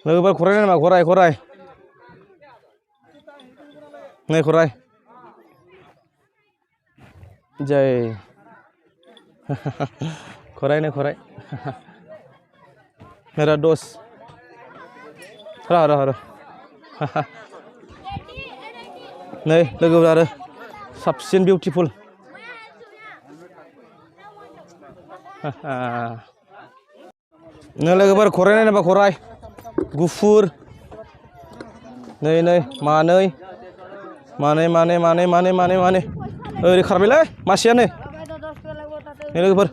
लोगोफोर खराइ नामा खराइ नै खराइ जय खराइ नै खराइ मेरा दोस्त र नै लोगोफोर आरो साबसिन बिउटिफुल नै लोगोफोर खराइ नायनायबा खराइ गुफुर नै मानै ओरै खारबायलै मासेया नै लोगोफोर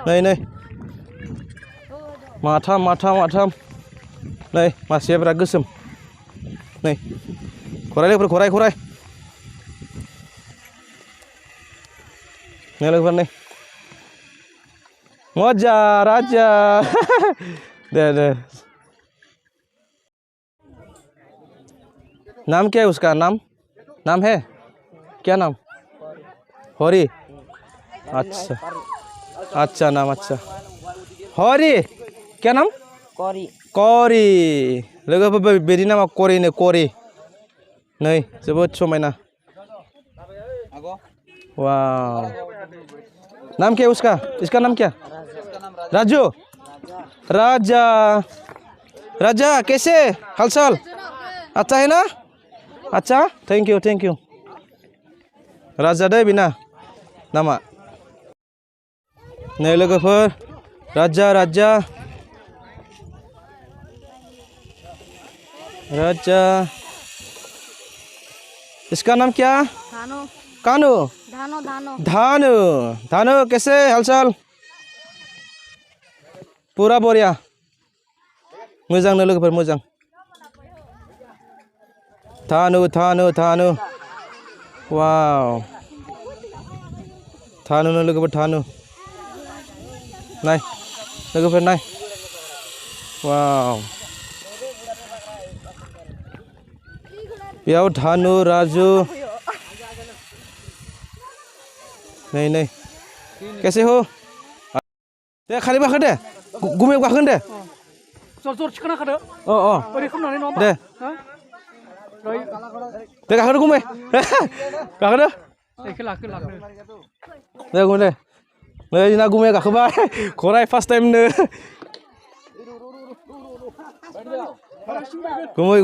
नै माथाम नै मासेया बिराद गोसोम नै खराइ लोगोफोर खराइ नै लोगोफोर नै मजा राजा दे नाम क्या है उसका नाम है क्या नाम हरी अच्छा नाम अच्छा हरी क्या नाम करी लोगोफोर बेनि नामा करी नै जोबोद समायना वाव नाम क्या है इसका नाम क्या राजू राजा कैसे हालचाल अच्छा है ना अच्छा थैंक यू राजा दे बिना नामा नै लोगोफोर राजा इसका नाम क्या कानू धानो कैसे हालचाल पूरा बढ़िया मोजां नो लोगोफोर मोजां धानु वाव धानु नो लोगोफोर धानु नाय लोगोफोर नाय वाव बेयाव धानु राजू नै कैसे हो दे खालि गाखो दे गुमायाव गाखोन दे जर थिखोना खादो ओरै खालामनानै नङा दे गाखोदो गुमाय गाखोदो लाखो दे गुमै दे नै जोंना गुमाया गाखोबाय खराइ फार्स्ट टाइमनो गुमै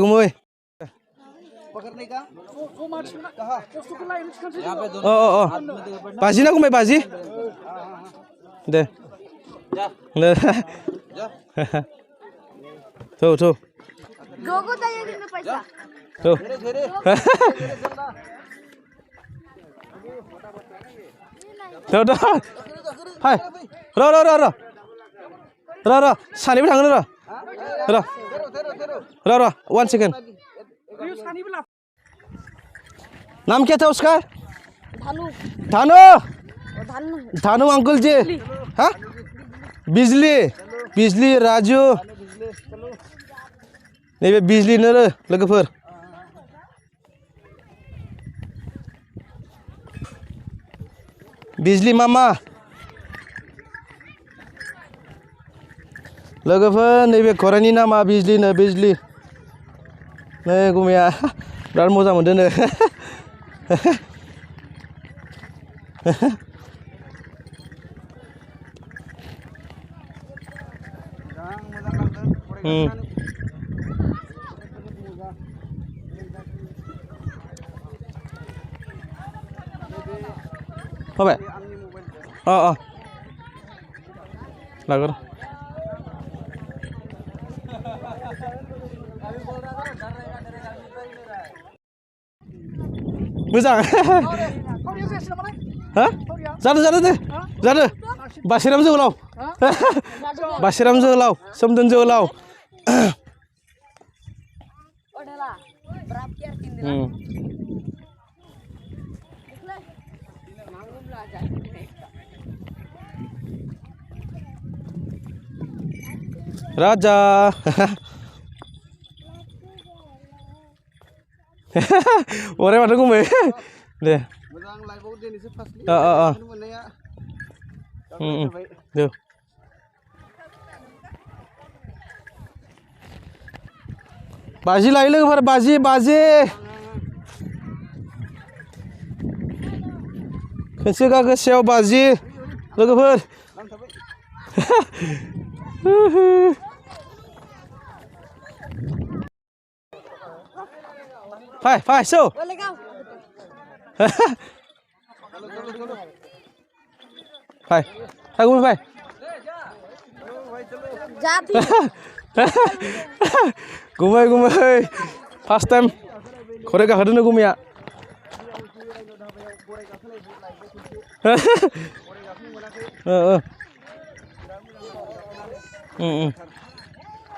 बाजी ना गुमै बाजी दे थौ हाय र सानैबो थांगोन र 1 सेकेंड नाम क्या था उसका धानु अंकल जी हाँ बिजली राजू नैबे बिजली नो लोगोफोर बिजली मामा लोगोफोर नैबे खराइनि नामा बिजली नै गुमाया बिराद मोजां मोनदों होबाय लागोन मोजां हा जादो बासिराम जोहोलाव सोमदोन जोहोलाव राजा Orang mana gue deh. Tuh. बाजि लायो लोगोफोर बाजि खनसे गागोसेयाव बाजि लोगोफोर फाय सौ फाय गुमै फाय गुमै फार्स्ट टाइम खरे गाखोदों गुमैया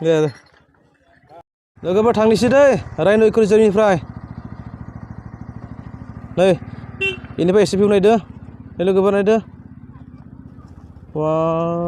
दे लोगोफोर थांनोसै दै रायन' इक'रिजमनिफ्राय नै बेनिफ्राय एसे भिउ नायदो लोगोफोर नायदो वाव